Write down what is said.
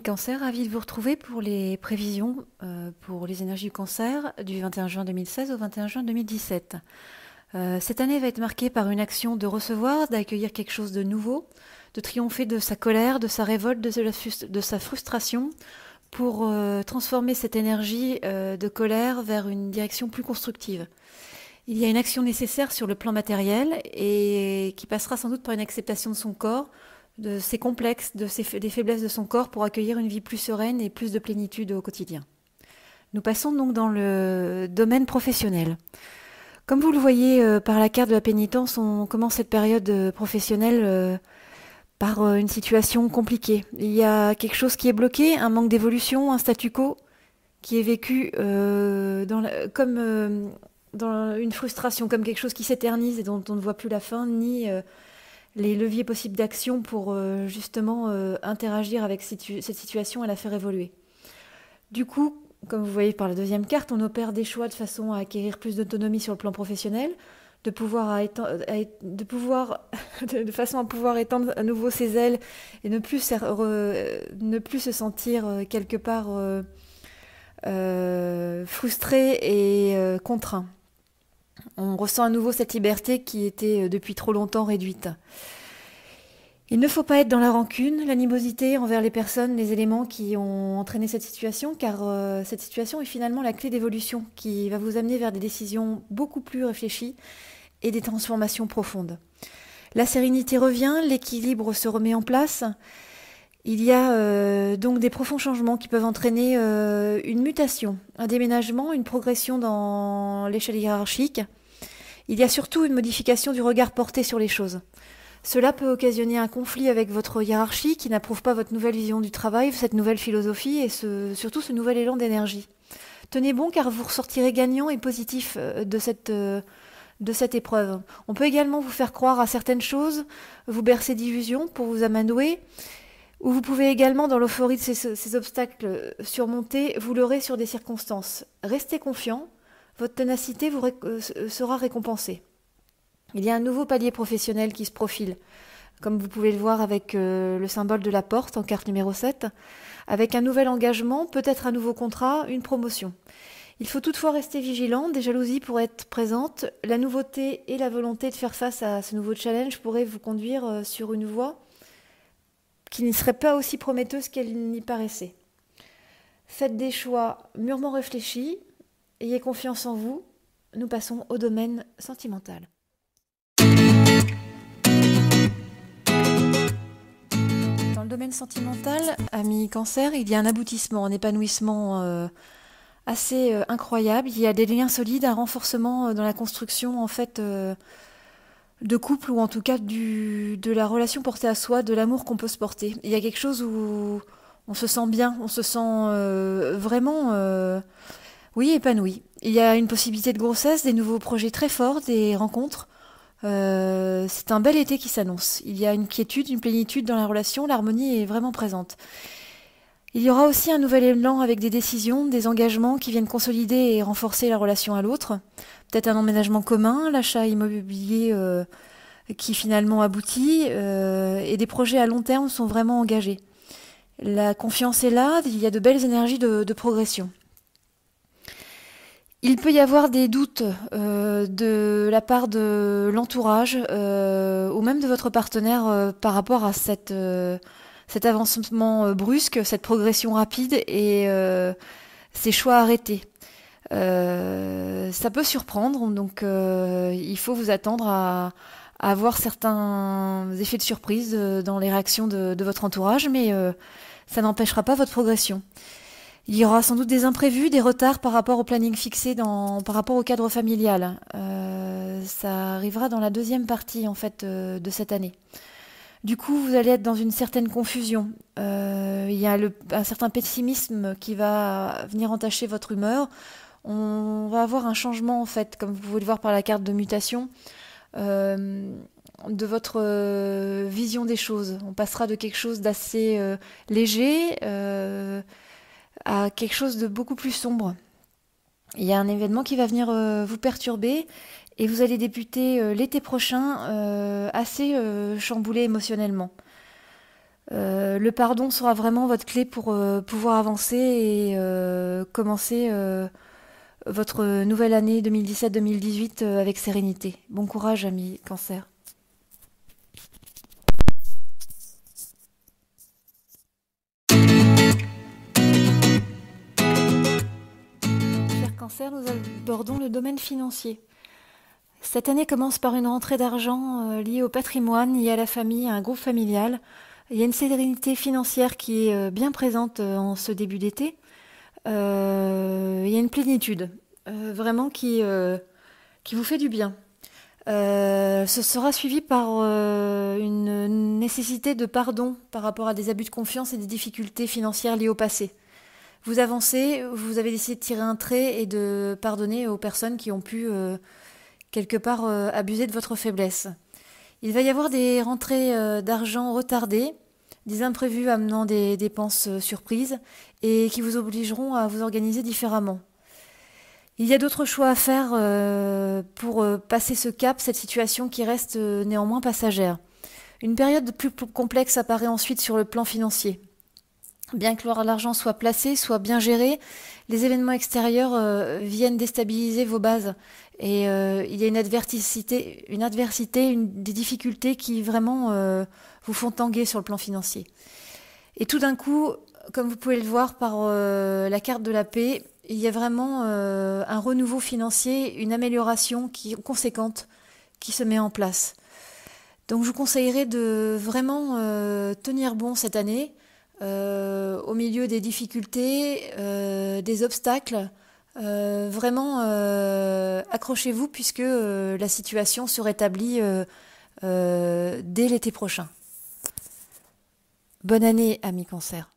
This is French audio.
Cancer, ravie de vous retrouver pour les prévisions pour les énergies du cancer du 21 juin 2016 au 21 juin 2017. Cette année va être marquée par une action de recevoir, d'accueillir quelque chose de nouveau, de triompher de sa colère, de sa révolte, de sa frustration, pour transformer cette énergie de colère vers une direction plus constructive. Il y a une action nécessaire sur le plan matériel et qui passera sans doute par une acceptation de son corps, de ses complexes, des faiblesses de son corps pour accueillir une vie plus sereine et plus de plénitude au quotidien. Nous passons donc dans le domaine professionnel. Comme vous le voyez par la carte de la pénitence, on commence cette période professionnelle par une situation compliquée. Il y a quelque chose qui est bloqué, un manque d'évolution, un statu quo qui est vécu comme dans une frustration, comme quelque chose qui s'éternise et dont on ne voit plus la fin, ni les leviers possibles d'action pour justement interagir avec cette situation et la faire évoluer. Du coup, comme vous voyez par la deuxième carte, on opère des choix de façon à acquérir plus d'autonomie sur le plan professionnel, de façon à pouvoir étendre à nouveau ses ailes et ne plus se sentir quelque part frustré et contraint. On ressent à nouveau cette liberté qui était depuis trop longtemps réduite. Il ne faut pas être dans la rancune, l'animosité envers les personnes, les éléments qui ont entraîné cette situation, car cette situation est finalement la clé d'évolution qui va vous amener vers des décisions beaucoup plus réfléchies et des transformations profondes. La sérénité revient, l'équilibre se remet en place. Il y a donc des profonds changements qui peuvent entraîner une mutation, un déménagement, une progression dans l'échelle hiérarchique. Il y a surtout une modification du regard porté sur les choses. Cela peut occasionner un conflit avec votre hiérarchie qui n'approuve pas votre nouvelle vision du travail, cette nouvelle philosophie et surtout ce nouvel élan d'énergie. Tenez bon car vous ressortirez gagnant et positif de cette épreuve. On peut également vous faire croire à certaines choses, vous bercer d'illusions pour vous amadouer, ou vous pouvez également, dans l'euphorie de ces obstacles surmontés, vous leurrer sur des circonstances. Restez confiant, votre ténacité sera récompensée. Il y a un nouveau palier professionnel qui se profile, comme vous pouvez le voir avec le symbole de la porte en carte numéro 7, avec un nouvel engagement, peut-être un nouveau contrat, une promotion. Il faut toutefois rester vigilant, des jalousies pourraient être présentes, la nouveauté et la volonté de faire face à ce nouveau challenge pourraient vous conduire sur une voie qui ne serait pas aussi prometteuse qu'elle n'y paraissait. Faites des choix mûrement réfléchis, ayez confiance en vous, nous passons au domaine sentimental. Dans le domaine sentimental, amis cancer, il y a un aboutissement, un épanouissement assez incroyable. Il y a des liens solides, un renforcement dans la construction en fait de couple ou en tout cas de la relation portée à soi, de l'amour qu'on peut se porter. Il y a quelque chose où on se sent bien, on se sent vraiment épanoui. Il y a une possibilité de grossesse, des nouveaux projets très forts, des rencontres. C'est un bel été qui s'annonce. Il y a une quiétude, une plénitude dans la relation, l'harmonie est vraiment présente. Il y aura aussi un nouvel élan avec des décisions, des engagements qui viennent consolider et renforcer la relation à l'autre. Peut-être un emménagement commun, l'achat immobilier qui finalement aboutit et des projets à long terme sont vraiment engagés. La confiance est là, il y a de belles énergies de progression. Il peut y avoir des doutes de la part de l'entourage ou même de votre partenaire par rapport à cet avancement brusque, cette progression rapide et ces choix arrêtés. Ça peut surprendre, donc il faut vous attendre à avoir certains effets de surprise dans les réactions de votre entourage, mais ça n'empêchera pas votre progression. Il y aura sans doute des imprévus, des retards par rapport au planning fixé par rapport au cadre familial. Ça arrivera dans la deuxième partie en fait de cette année. Du coup, vous allez être dans une certaine confusion. Il y a un certain pessimisme qui va venir entacher votre humeur. On va avoir un changement en fait, comme vous pouvez le voir par la carte de mutation, de votre vision des choses. On passera de quelque chose d'assez léger à quelque chose de beaucoup plus sombre. Il y a un événement qui va venir vous perturber et vous allez débuter l'été prochain assez chamboulé émotionnellement. Le pardon sera vraiment votre clé pour pouvoir avancer et commencer votre nouvelle année 2017-2018 avec sérénité. Bon courage, ami Cancer. Cher Cancer, nous abordons le domaine financier. Cette année commence par une rentrée d'argent liée au patrimoine, liée à la famille, à un groupe familial. Il y a une sérénité financière qui est bien présente en ce début d'été. Il y a une plénitude, vraiment qui vous fait du bien. Ce sera suivi par une nécessité de pardon par rapport à des abus de confiance et des difficultés financières liées au passé. Vous avancez, vous avez décidé de tirer un trait et de pardonner aux personnes qui ont pu quelque part abuser de votre faiblesse. Il va y avoir des rentrées d'argent retardées, des imprévus amenant des dépenses surprises et qui vous obligeront à vous organiser différemment. Il y a d'autres choix à faire pour passer ce cap, cette situation qui reste néanmoins passagère. Une période plus complexe apparaît ensuite sur le plan financier. Bien que l'argent soit placé, soit bien géré, les événements extérieurs viennent déstabiliser vos bases. Et il y a des difficultés qui vraiment vous font tanguer sur le plan financier. Et tout d'un coup, comme vous pouvez le voir par la carte de la paix, il y a vraiment un renouveau financier, une amélioration conséquente qui se met en place. Donc je vous conseillerais de vraiment tenir bon cette année, au milieu des difficultés, des obstacles. Vraiment, accrochez-vous puisque la situation se rétablit dès l'été prochain. Bonne année, amis Cancer.